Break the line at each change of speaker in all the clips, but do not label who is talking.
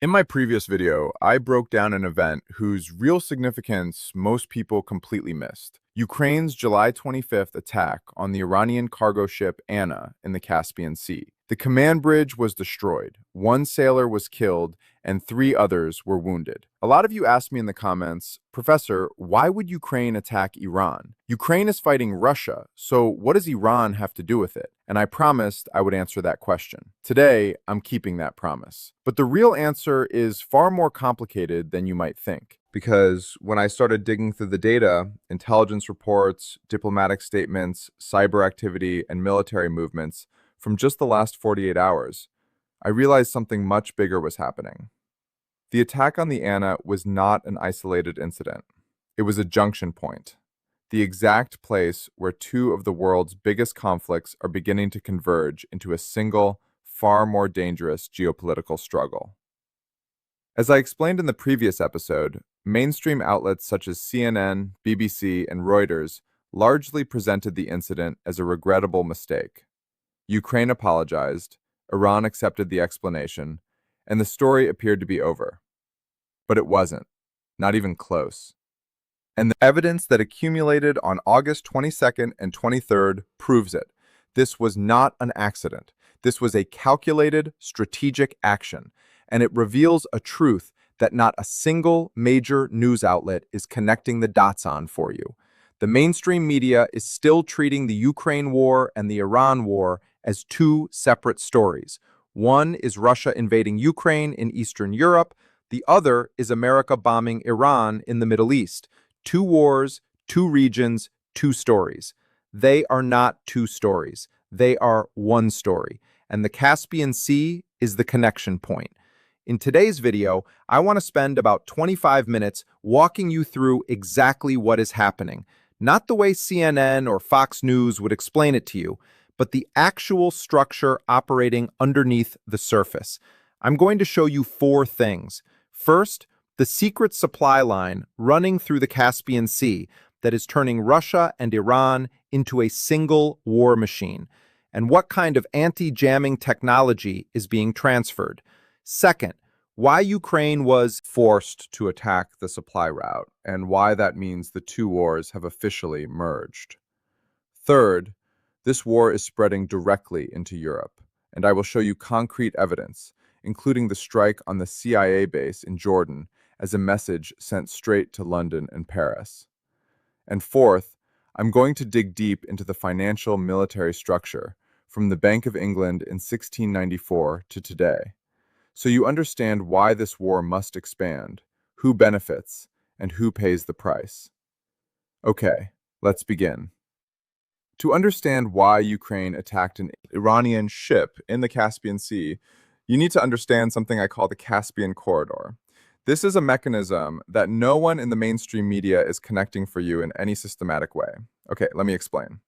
In my previous video, I broke down an event whose real significance most people completely missed. Ukraine's July 25th attack on the Iranian cargo ship Anna in the Caspian Sea. The command bridge was destroyed, one sailor was killed, and three others were wounded. A lot of you asked me in the comments, Professor, why would Ukraine attack Iran? Ukraine is fighting Russia, so what does Iran have to do with it? And I promised I would answer that question. Today, I'm keeping that promise. But the real answer is far more complicated than you might think. Because when I started digging through the data, intelligence reports, diplomatic statements, cyber activity, and military movements from just the last 48 hours, I realized something much bigger was happening. The attack on the Anna was not an isolated incident. It was a junction point, the exact place where two of the world's biggest conflicts are beginning to converge into a single, far more dangerous geopolitical struggle. As I explained in the previous episode, mainstream outlets such as CNN, BBC, and Reuters largely presented the incident as a regrettable mistake. Ukraine apologized, Iran accepted the explanation, and the story appeared to be over. But it wasn't, not even close. And the evidence that accumulated on August 22nd and 23rd proves it. This was not an accident. This was a calculated, strategic action, and it reveals a truth that not a single major news outlet is connecting the dots on for you. The mainstream media is still treating the Ukraine war and the Iran war as two separate stories. One is Russia invading Ukraine in Eastern Europe. The other is America bombing Iran in the Middle East. Two wars, two regions, two stories. They are not two stories. They are one story. And the Caspian Sea is the connection point. In today's video, I want to spend about 25 minutes walking you through exactly what is happening. Not the way CNN or Fox News would explain it to you, but the actual structure operating underneath the surface. I'm going to show you four things. First, the secret supply line running through the Caspian Sea that is turning Russia and Iran into a single war machine, and what kind of anti-jamming technology is being transferred. Second, why Ukraine was forced to attack the supply route, and why that means the two wars have officially merged. Third, this war is spreading directly into Europe, and I will show you concrete evidence, including the strike on the CIA base in Jordan, as a message sent straight to London and Paris. And fourth, I'm going to dig deep into the financial military structure from the Bank of England in 1694 to today, so you understand why this war must expand, who benefits, and who pays the price. Okay, let's begin. To understand why Ukraine attacked an Iranian ship in the Caspian Sea, you need to understand something I call the Caspian Corridor. This is a mechanism that no one in the mainstream media is connecting for you in any systematic way. Okay, let me explain.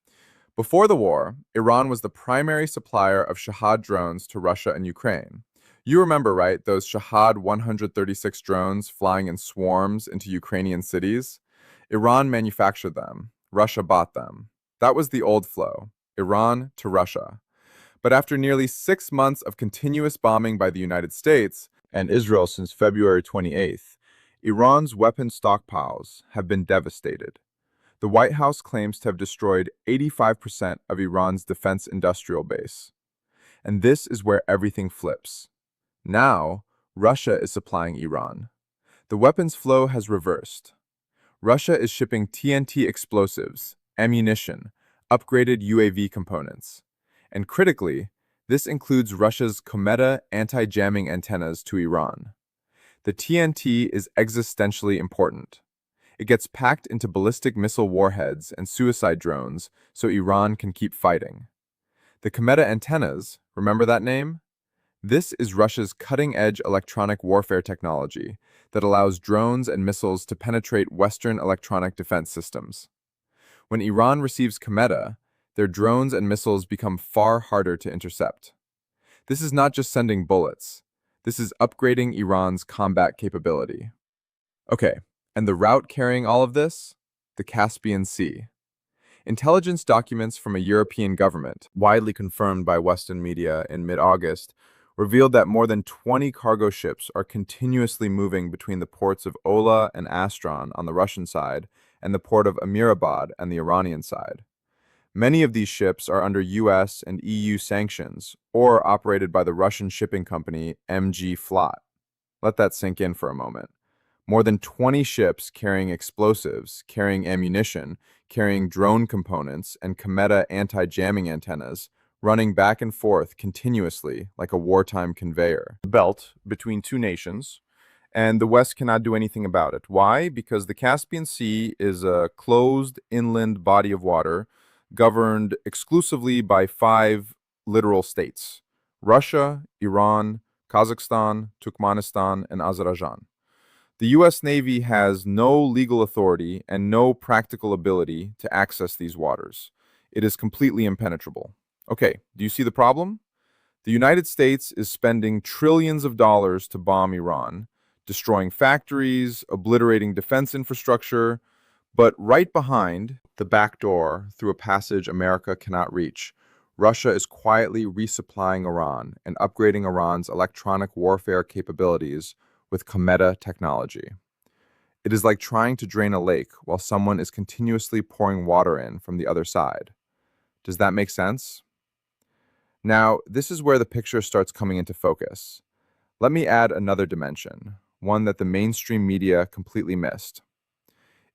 Before the war, Iran was the primary supplier of Shahad drones to Russia and Ukraine. You remember, right, those Shahad 136 drones flying in swarms into Ukrainian cities? Iran manufactured them. Russia bought them. That was the old flow, Iran to Russia. But after nearly 6 months of continuous bombing by the United States and Israel since February 28th, Iran's weapon stockpiles have been devastated. The White House claims to have destroyed 85% of Iran's defense industrial base. And this is where everything flips. Now, Russia is supplying Iran. The weapons flow has reversed. Russia is shipping TNT explosives, ammunition, upgraded UAV components. And critically, this includes Russia's Kometa anti-jamming antennas to Iran. The TNT is existentially important. It gets packed into ballistic missile warheads and suicide drones so Iran can keep fighting. The Kometa antennas, remember that name? This is Russia's cutting-edge electronic warfare technology that allows drones and missiles to penetrate Western electronic defense systems. When Iran receives Kometa, their drones and missiles become far harder to intercept. This is not just sending bullets. This is upgrading Iran's combat capability. Okay, and the route carrying all of this? The Caspian Sea. Intelligence documents from a European government, widely confirmed by Western media in mid-August, revealed that more than 20 cargo ships are continuously moving between the ports of Ola and Astron on the Russian side and the port of Amirabad on the Iranian side. Many of these ships are under US and EU sanctions or operated by the Russian shipping company MG Flot. Let that sink in for a moment. More than 20 ships carrying explosives, carrying ammunition, carrying drone components, and Cometa anti-jamming antennas, running back and forth continuously like a wartime conveyor. The belt between two nations, and the West cannot do anything about it. Why? Because the Caspian Sea is a closed inland body of water governed exclusively by five literal states: Russia, Iran, Kazakhstan, Turkmenistan, and Azerbaijan. The U.S. Navy has no legal authority and no practical ability to access these waters. It is completely impenetrable. Okay, do you see the problem? The United States is spending trillions of dollars to bomb Iran, destroying factories, obliterating defense infrastructure, but right behind the back door, through a passage America cannot reach, Russia is quietly resupplying Iran and upgrading Iran's electronic warfare capabilities with Cometa technology. It is like trying to drain a lake while someone is continuously pouring water in from the other side. Does that make sense? Now, this is where the picture starts coming into focus. Let me add another dimension, one that the mainstream media completely missed.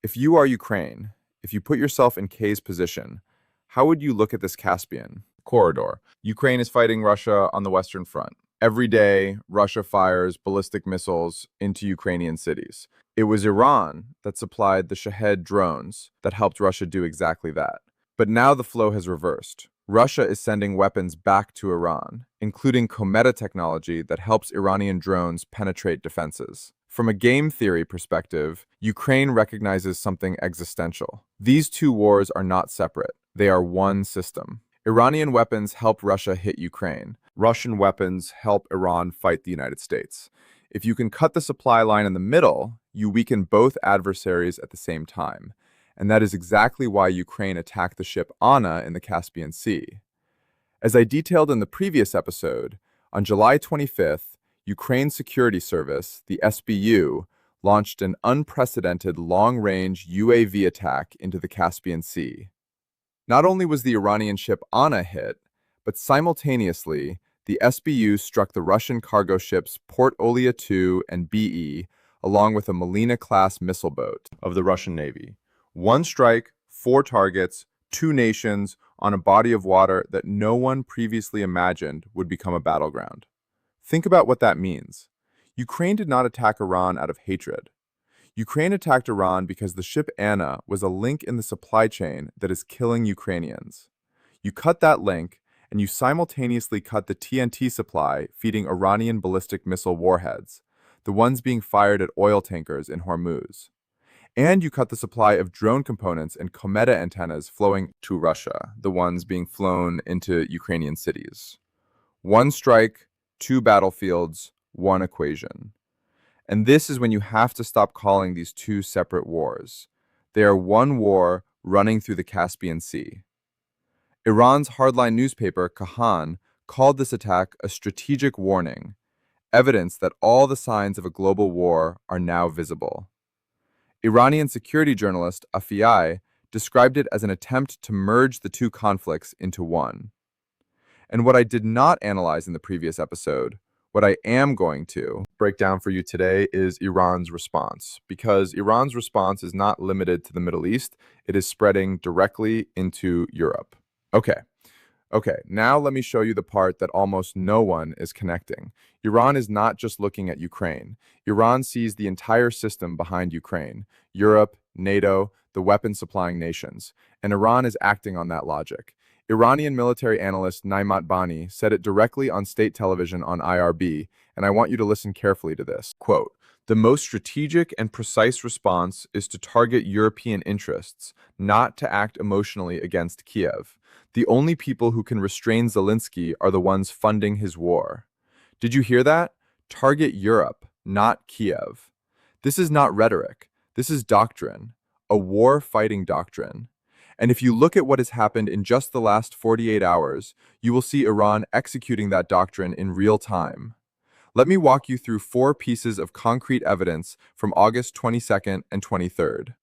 If you are Ukraine, if you put yourself in K's position, how would you look at this Caspian corridor? Ukraine is fighting Russia on the Western Front. Every day, Russia fires ballistic missiles into Ukrainian cities. It was Iran that supplied the Shahed drones that helped Russia do exactly that. But now the flow has reversed. Russia is sending weapons back to Iran, including Cometa technology that helps Iranian drones penetrate defenses. From a game theory perspective, Ukraine recognizes something existential. These two wars are not separate. They are one system. Iranian weapons help Russia hit Ukraine. Russian weapons help Iran fight the United States. If you can cut the supply line in the middle, you weaken both adversaries at the same time. And that is exactly why Ukraine attacked the ship Anna in the Caspian Sea. As I detailed in the previous episode, on July 25th, Ukraine's security service, the SBU, launched an unprecedented long-range UAV attack into the Caspian Sea. Not only was the Iranian ship Anna hit, but simultaneously, the SBU struck the Russian cargo ships Port Olia II and BE, along with a Malina-class missile boat of the Russian Navy. One strike, four targets, two nations on a body of water that no one previously imagined would become a battleground. Think about what that means. Ukraine did not attack Iran out of hatred. Ukraine attacked Iran because the ship Anna was a link in the supply chain that is killing Ukrainians. You cut that link, and you simultaneously cut the TNT supply feeding Iranian ballistic missile warheads, the ones being fired at oil tankers in Hormuz. And you cut the supply of drone components and Cometa antennas flowing to Russia, the ones being flown into Ukrainian cities. One strike, two battlefields, one equation. And this is when you have to stop calling these two separate wars. They are one war running through the Caspian Sea. Iran's hardline newspaper, Kahan, called this attack a strategic warning, evidence that all the signs of a global war are now visible. Iranian security journalist Afiyai described it as an attempt to merge the two conflicts into one. And what I did not analyze in the previous episode, what I am going to break down for you today is Iran's response, because Iran's response is not limited to the Middle East, it is spreading directly into Europe. Okay, now let me show you the part that almost no one is connecting. Iran is not just looking at Ukraine. Iran sees the entire system behind Ukraine, Europe, NATO, the weapon-supplying nations, and Iran is acting on that logic. Iranian military analyst Naimat Bani said it directly on state television on IRB, and I want you to listen carefully to this. Quote, "The most strategic and precise response is to target European interests, not to act emotionally against Kiev. The only people who can restrain Zelensky are the ones funding his war." Did you hear that? Target Europe, not Kiev. This is not rhetoric. This is doctrine, a war-fighting doctrine. And if you look at what has happened in just the last 48 hours, you will see Iran executing that doctrine in real time. Let me walk you through 4 pieces of concrete evidence from August 22nd and 23rd.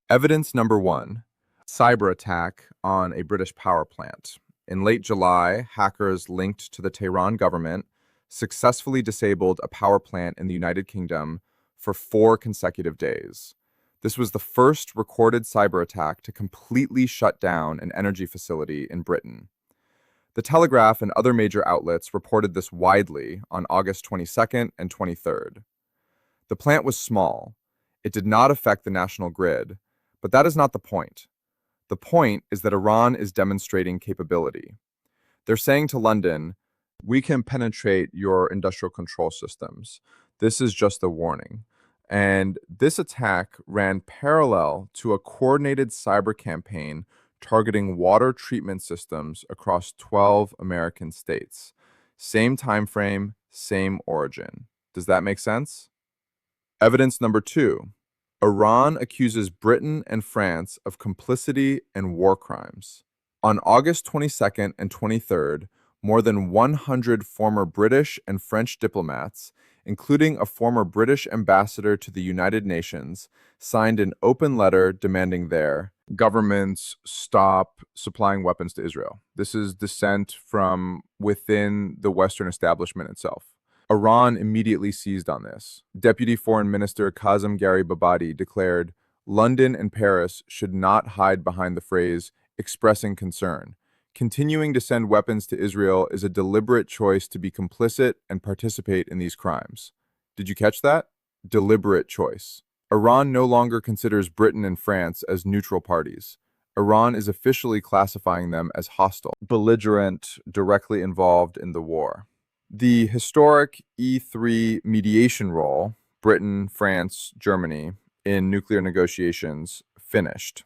Evidence number 1, cyber attack on a British power plant. In late July, hackers linked to the Tehran government successfully disabled a power plant in the United Kingdom for 4 consecutive days. This was the first recorded cyber attack to completely shut down an energy facility in Britain. The Telegraph and other major outlets reported this widely on August 22nd and 23rd. The plant was small. It did not affect the national grid, but that is not the point. The point is that Iran is demonstrating capability. They're saying to London, we can penetrate your industrial control systems. This is just a warning. And this attack ran parallel to a coordinated cyber campaign targeting water treatment systems across 12 American states. Same time frame, same origin. Does that make sense? Evidence number 2. Iran accuses Britain and France of complicity and war crimes. On August 22nd and 23rd, more than 100 former British and French diplomats, including a former British ambassador to the United Nations, signed an open letter demanding their governments stop supplying weapons to Israel. This is dissent from within the Western establishment itself. Iran immediately seized on this. Deputy Foreign Minister Kazem Garibabadi declared, London and Paris should not hide behind the phrase expressing concern. Continuing to send weapons to Israel is a deliberate choice to be complicit and participate in these crimes. Did you catch that? Deliberate choice. Iran no longer considers Britain and France as neutral parties. Iran is officially classifying them as hostile, belligerent, directly involved in the war. The historic E3 mediation role, Britain, France, Germany, in nuclear negotiations, finished.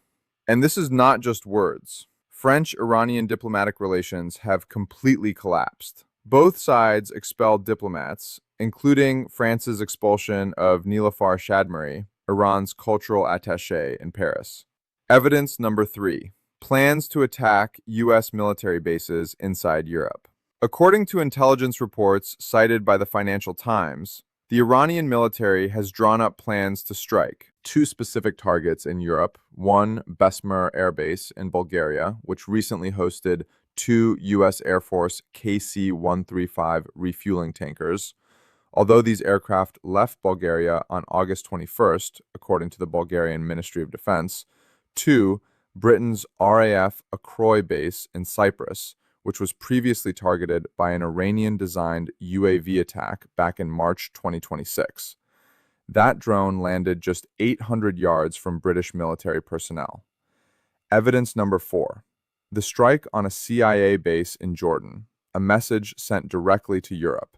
And this is not just words. French-Iranian diplomatic relations have completely collapsed. Both sides expelled diplomats, including France's expulsion of Nilafar Shadmari, Iran's cultural attaché in Paris. Evidence number 3. Plans to attack U.S. military bases inside Europe. According to intelligence reports cited by the Financial Times, the Iranian military has drawn up plans to strike 2 specific targets in Europe, one Besmer Air Base in Bulgaria, which recently hosted 2 U.S. Air Force KC-135 refueling tankers. Although these aircraft left Bulgaria on August 21st, according to the Bulgarian Ministry of Defense, 2, Britain's RAF Akroy base in Cyprus, which was previously targeted by an Iranian-designed UAV attack back in March 2026. That drone landed just 800 yards from British military personnel. Evidence number 4. The strike on a CIA base in Jordan, a message sent directly to Europe.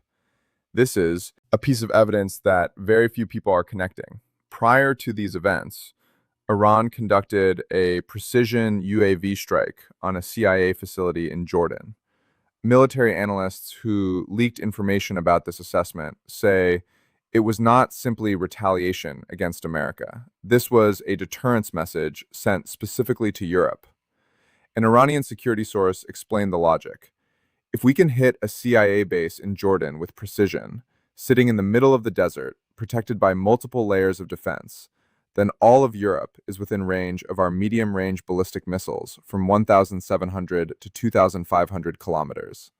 This is a piece of evidence that very few people are connecting. Prior to these events, Iran conducted a precision UAV strike on a CIA facility in Jordan. Military analysts who leaked information about this assessment say it was not simply retaliation against America. This was a deterrence message sent specifically to Europe. An Iranian security source explained the logic. If we can hit a CIA base in Jordan with precision, sitting in the middle of the desert, protected by multiple layers of defense, then all of Europe is within range of our medium-range ballistic missiles from 1,700 to 2,500 kilometers.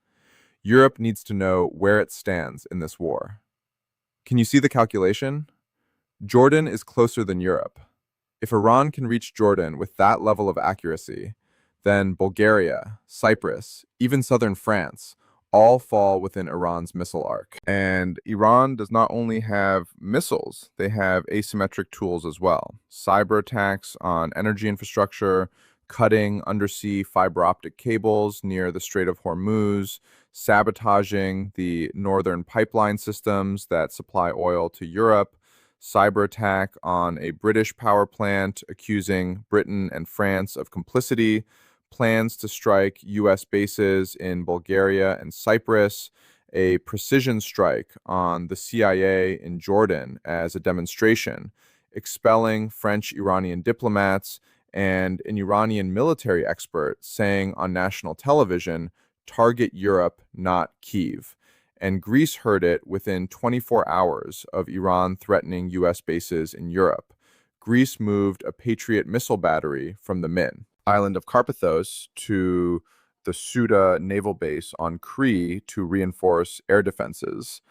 Europe needs to know where it stands in this war. Can you see the calculation? Jordan is closer than Europe. If Iran can reach Jordan with that level of accuracy, then Bulgaria, Cyprus, even southern France all fall within Iran's missile arc. And Iran does not only have missiles, they have asymmetric tools as well. Cyber attacks on energy infrastructure, cutting undersea fiber optic cables near the Strait of Hormuz, sabotaging the northern pipeline systems that supply oil to Europe, cyber attack on a British power plant accusing Britain and France of complicity, plans to strike U.S. bases in Bulgaria and Cyprus, a precision strike on the CIA in Jordan as a demonstration, expelling French-Iranian diplomats, and an Iranian military expert saying on national television, "Target Europe, not Kyiv." And Greece heard it within 24 hours of Iran threatening U.S. bases in Europe. Greece moved a Patriot missile battery from the island of Carpathos to the Suda naval base on Crete to reinforce air defenses.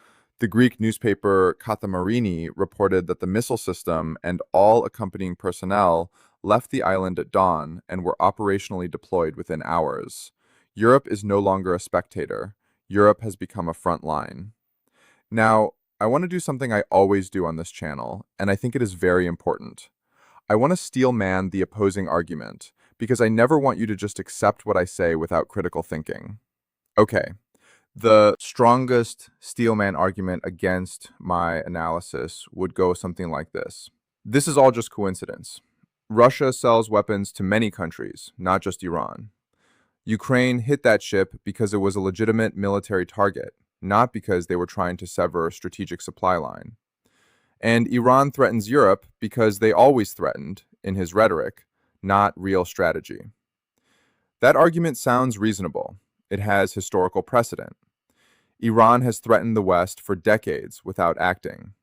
The Greek newspaper Katamarini reported that the missile system and all accompanying personnel left the island at dawn and were operationally deployed within hours. Europe is no longer a spectator. Europe has become a front line. Now, I want to do something I always do on this channel, and I think it is very important. I want to steel man the opposing argument, because I never want you to just accept what I say without critical thinking. Okay, the strongest steelman argument against my analysis would go something like this. This is all just coincidence. Russia sells weapons to many countries, not just Iran. Ukraine hit that ship because it was a legitimate military target, not because they were trying to sever a strategic supply line. And Iran threatens Europe because they always threatened, in his rhetoric, not real strategy. That argument sounds reasonable. It has historical precedent. Iran has threatened the West for decades without acting.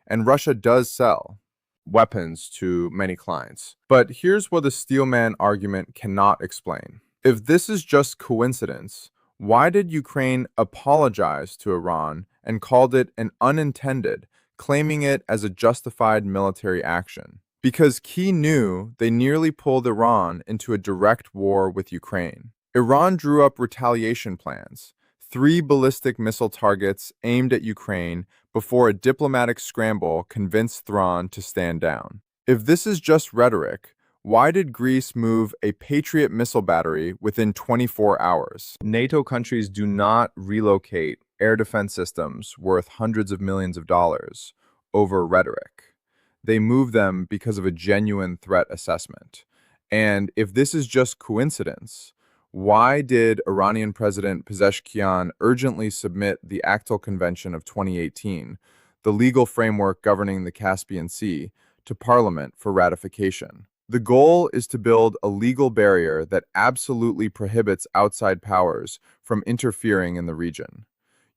And Russia does sell weapons to many clients. But here's what the steelman argument cannot explain. If this is just coincidence, why did Ukraine apologize to Iran and called it an unintended, claiming it as a justified military action? Because Key knew they nearly pulled Iran into a direct war with Ukraine. Iran drew up retaliation plans, 3 ballistic missile targets aimed at Ukraine before a diplomatic scramble convinced Thrawn to stand down. If this is just rhetoric, why did Greece move a Patriot missile battery within 24 hours? NATO countries do not relocate air defense systems worth hundreds of millions of dollars over rhetoric. They move them because of a genuine threat assessment. And if this is just coincidence, why did Iranian President Pezeshkian urgently submit the Actal Convention of 2018, the legal framework governing the Caspian Sea, to Parliament for ratification? The goal is to build a legal barrier that absolutely prohibits outside powers from interfering in the region.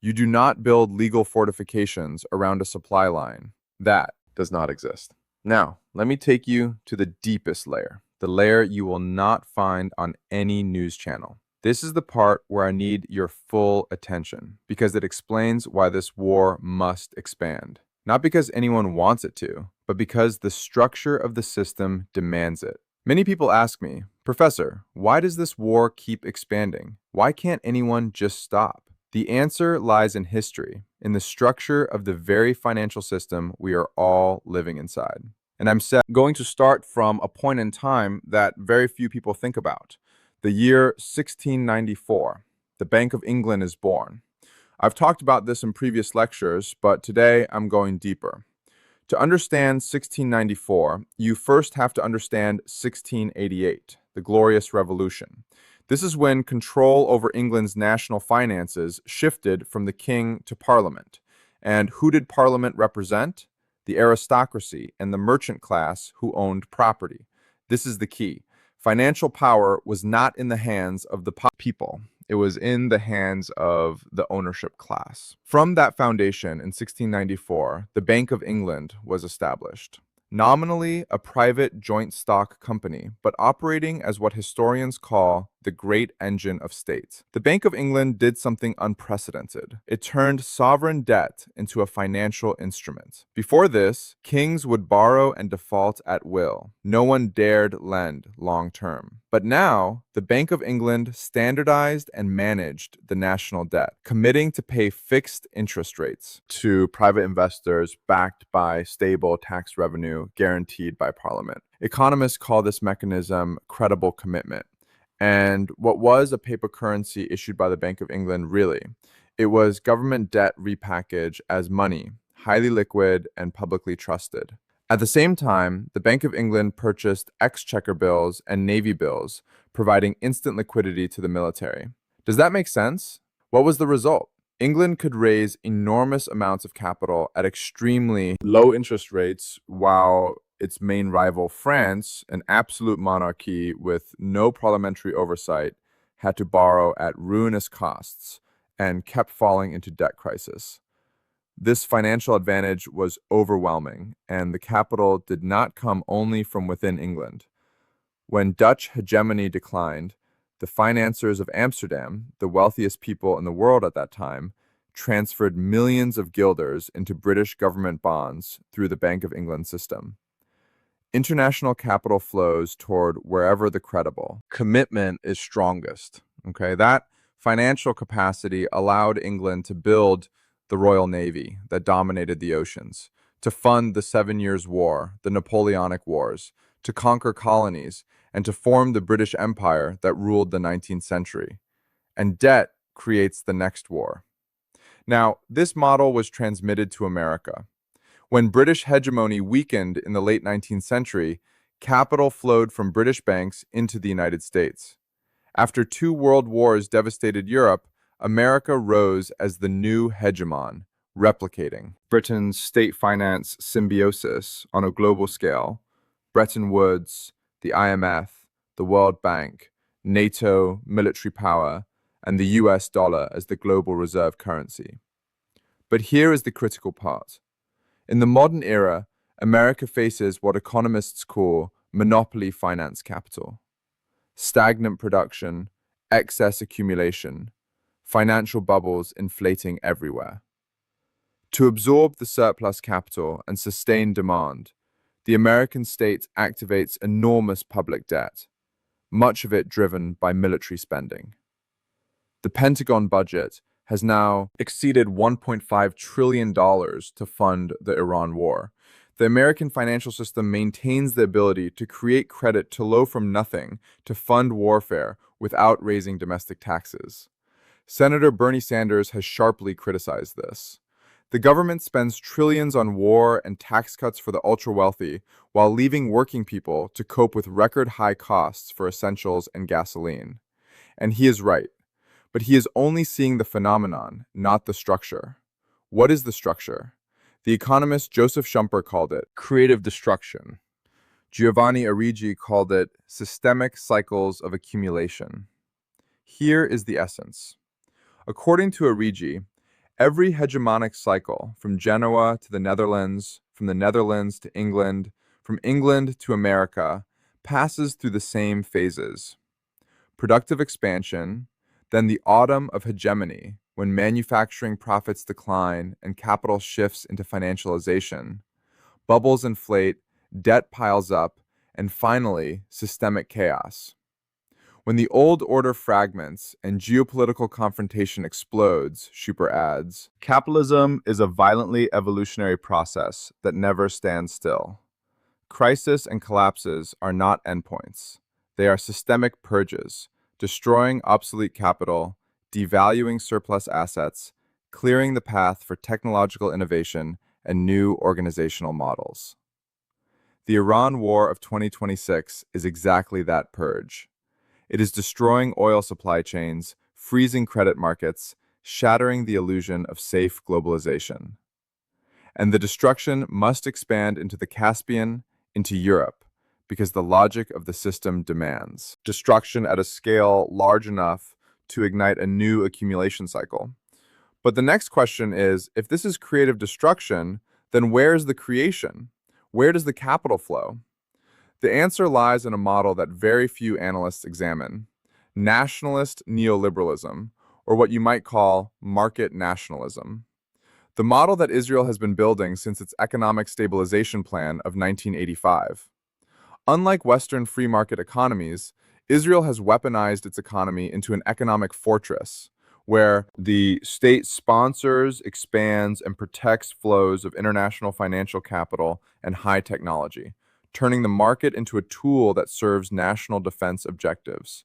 You do not build legal fortifications around a supply line. That does not exist. Now, let me take you to the deepest layer, the layer you will not find on any news channel. This is the part where I need your full attention, because it explains why this war must expand. Not because anyone wants it to, but because the structure of the system demands it. Many people ask me, "Professor, why does this war keep expanding? Why can't anyone just stop?" The answer lies in history, in the structure of the very financial system we are all living inside. And I'm going to start from a point in time that very few people think about. The year 1694. The Bank of England is born. I've talked about this in previous lectures, but today I'm going deeper. To understand 1694, you first have to understand 1688, the Glorious Revolution. This is when control over England's national finances shifted from the king to Parliament. And who did Parliament represent? The aristocracy and the merchant class who owned property. This is the key. Financial power was not in the hands of the people. It was in the hands of the ownership class. From that foundation in 1694, the Bank of England was established. Nominally a private joint stock company, but operating as what historians call the great engine of state. The Bank of England did something unprecedented. It turned sovereign debt into a financial instrument. Before this, kings would borrow and default at will. No one dared lend long term. But now, the Bank of England standardized and managed the national debt, committing to pay fixed interest rates to private investors backed by stable tax revenue guaranteed by Parliament. Economists call this mechanism credible commitment. And what was a paper currency issued by the Bank of England really? It was government debt repackaged as money, highly liquid and publicly trusted. At the same time, the Bank of England purchased exchequer bills and navy bills, providing instant liquidity to the military. Does that make sense? What was the result? England could raise enormous amounts of capital at extremely low interest rates while its main rival, France, an absolute monarchy with no parliamentary oversight, had to borrow at ruinous costs and kept falling into debt crisis. This financial advantage was overwhelming, and the capital did not come only from within England. When Dutch hegemony declined, the financiers of Amsterdam, the wealthiest people in the world at that time, transferred millions of guilders into British government bonds through the Bank of England system. International capital flows toward wherever the credible commitment is strongest. Okay, that financial capacity allowed England to build the Royal Navy that dominated the oceans, to fund the 7 Years' War, the Napoleonic Wars, to conquer colonies, and to form the British Empire that ruled the 19th century. And debt creates the next war. Now, this model was transmitted to America. When British hegemony weakened in the late 19th century, capital flowed from British banks into the United States. After 2 world wars devastated Europe, America rose as the new hegemon, replicating Britain's state finance symbiosis on a global scale, Bretton Woods, the IMF, the World Bank, NATO, military power, and the US dollar as the global reserve currency. But here is the critical part. In the modern era, America faces what economists call monopoly finance capital. Stagnant production, excess accumulation, financial bubbles inflating everywhere. To absorb the surplus capital and sustain demand, the American state activates enormous public debt, much of it driven by military spending. The Pentagon budget has now exceeded $1.5 trillion to fund the Iran war. The American financial system maintains the ability to create credit to low from nothing to fund warfare without raising domestic taxes. Senator Bernie Sanders has sharply criticized this. The government spends trillions on war and tax cuts for the ultra-wealthy while leaving working people to cope with record-high costs for essentials and gasoline. And he is right. But he is only seeing the phenomenon, not the structure. What is the structure? The economist Joseph Schumpeter called it creative destruction. Giovanni Arrighi called it systemic cycles of accumulation. Here is the essence. According to Arrighi, every hegemonic cycle, from Genoa to the Netherlands, from the Netherlands to England, from England to America, passes through the same phases. Productive expansion, then the autumn of hegemony, when manufacturing profits decline and capital shifts into financialization. Bubbles inflate, debt piles up, and finally, systemic chaos. When the old order fragments and geopolitical confrontation explodes, Schumpeter adds, capitalism is a violently evolutionary process that never stands still. Crises and collapses are not endpoints. They are systemic purges, destroying obsolete capital, devaluing surplus assets, clearing the path for technological innovation and new organizational models. The Iran War of 2026 is exactly that purge. It is destroying oil supply chains, freezing credit markets, shattering the illusion of safe globalization. And the destruction must expand into the Caspian, into Europe, because the logic of the system demands destruction at a scale large enough to ignite a new accumulation cycle. But the next question is, if this is creative destruction, then where is the creation? Where does the capital flow? The answer lies in a model that very few analysts examine: nationalist neoliberalism, or what you might call market nationalism. The model that Israel has been building since its economic stabilization plan of 1985. Unlike Western free market economies, Israel has weaponized its economy into an economic fortress, where the state sponsors, expands, and protects flows of international financial capital and high technology, turning the market into a tool that serves national defense objectives.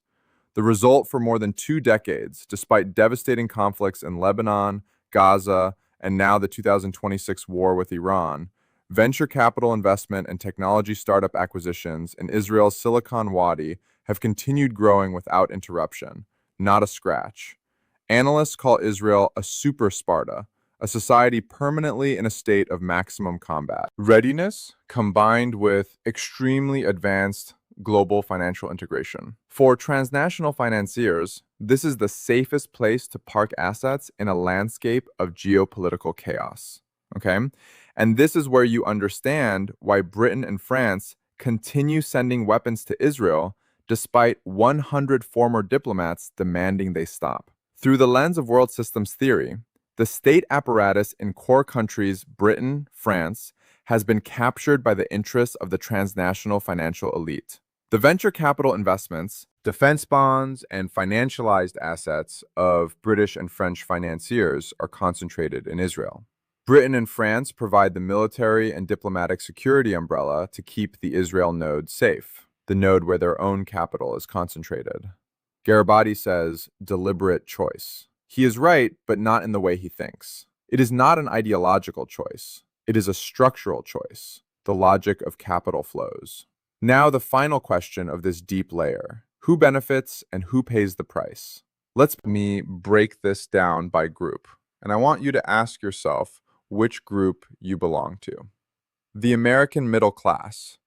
The result for more than 2 decades, despite devastating conflicts in Lebanon, Gaza, and now the 2026 war with Iran, venture capital investment and technology startup acquisitions in Israel's Silicon Wadi have continued growing without interruption, not a scratch. Analysts call Israel a super Sparta, a society permanently in a state of maximum combat readiness combined with extremely advanced global financial integration. For transnational financiers, this is the safest place to park assets in a landscape of geopolitical chaos. Okay? And this is where you understand why Britain and France continue sending weapons to Israel despite 100 former diplomats demanding they stop. Through the lens of world systems theory, the state apparatus in core countries Britain, France, has been captured by the interests of the transnational financial elite. The venture capital investments, defense bonds, and financialized assets of British and French financiers are concentrated in Israel. Britain and France provide the military and diplomatic security umbrella to keep the Israel node safe, the node where their own capital is concentrated. Garibaldi says, deliberate choice. He is right, but not in the way he thinks. It is not an ideological choice. It is a structural choice, the logic of capital flows. Now the final question of this deep layer. Who benefits and who pays the price? Let's break this down by group, and I want you to ask yourself which group you belong to. The American middle class,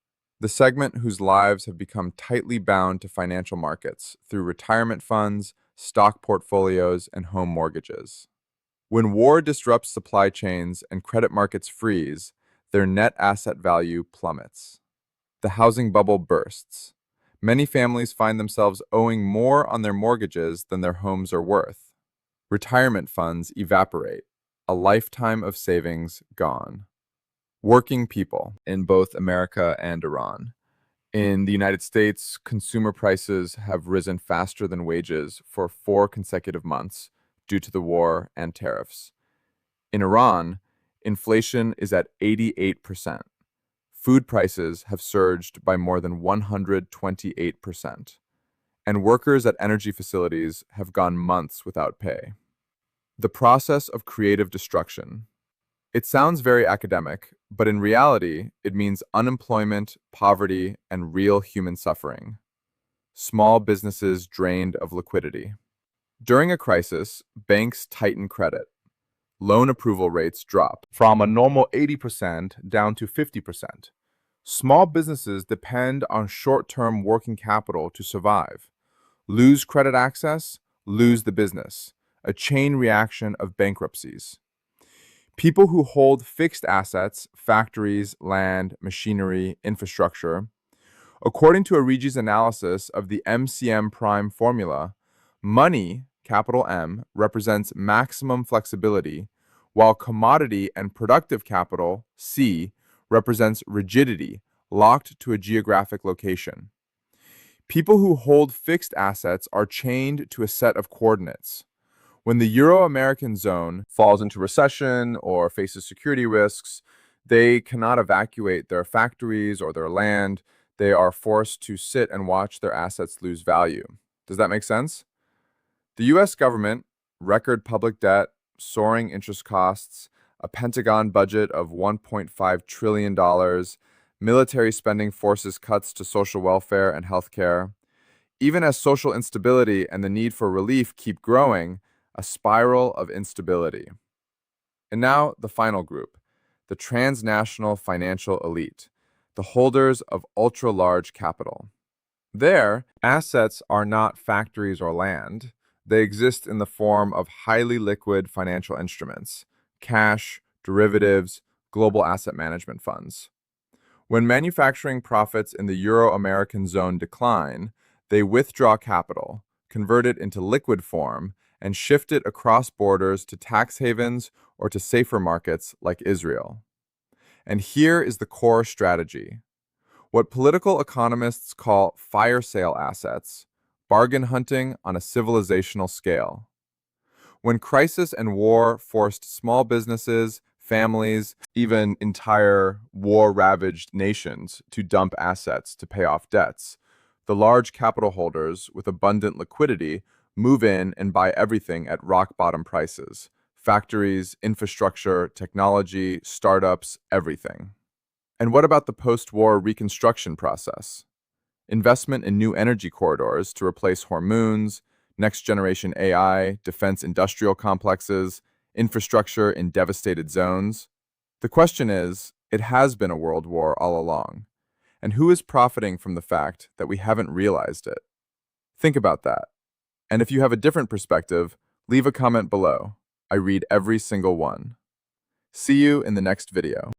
the segment whose lives have become tightly bound to financial markets through retirement funds, stock portfolios, and home mortgages. When war disrupts supply chains and credit markets freeze, their net asset value plummets. The housing bubble bursts. Many families find themselves owing more on their mortgages than their homes are worth. Retirement funds evaporate, a lifetime of savings gone. Working people in both America and Iran. In the United States, consumer prices have risen faster than wages for 4 consecutive months due to the war and tariffs. In Iran, inflation is at 88%. Food prices have surged by more than 128%. And workers at energy facilities have gone months without pay. The process of creative destruction. It sounds very academic, but in reality, it means unemployment, poverty, and real human suffering. Small businesses drained of liquidity. During a crisis, banks tighten credit. Loan approval rates drop from a normal 80% down to 50%. Small businesses depend on short-term working capital to survive. Lose credit access, lose the business. A chain reaction of bankruptcies. People who hold fixed assets, factories, land, machinery, infrastructure. According to Origi's analysis of the MCM prime formula, money, capital M, represents maximum flexibility, while commodity and productive capital, C, represents rigidity, locked to a geographic location. People who hold fixed assets are chained to a set of coordinates. When the Euro-American zone falls into recession or faces security risks, they cannot evacuate their factories or their land. They are forced to sit and watch their assets lose value. Does that make sense? The US government, record public debt, soaring interest costs, a Pentagon budget of $1.5 trillion, military spending forces cuts to social welfare and healthcare. Even as social instability and the need for relief keep growing, a spiral of instability. And now the final group, the transnational financial elite, the holders of ultra-large capital. Their assets are not factories or land. They exist in the form of highly liquid financial instruments, cash, derivatives, global asset management funds. When manufacturing profits in the Euro-American zone decline, they withdraw capital, convert it into liquid form, and shift it across borders to tax havens or to safer markets like Israel. And here is the core strategy. What political economists call fire sale assets, bargain hunting on a civilizational scale. When crisis and war forced small businesses, families, even entire war-ravaged nations to dump assets to pay off debts, the large capital holders with abundant liquidity move in and buy everything at rock-bottom prices. Factories, infrastructure, technology, startups, everything. And what about the post-war reconstruction process? Investment in new energy corridors to replace Hormones, next-generation AI, defense industrial complexes, infrastructure in devastated zones. The question is, it has been a world war all along. And who is profiting from the fact that we haven't realized it? Think about that. And if you have a different perspective, leave a comment below. I read every single one. See you in the next video.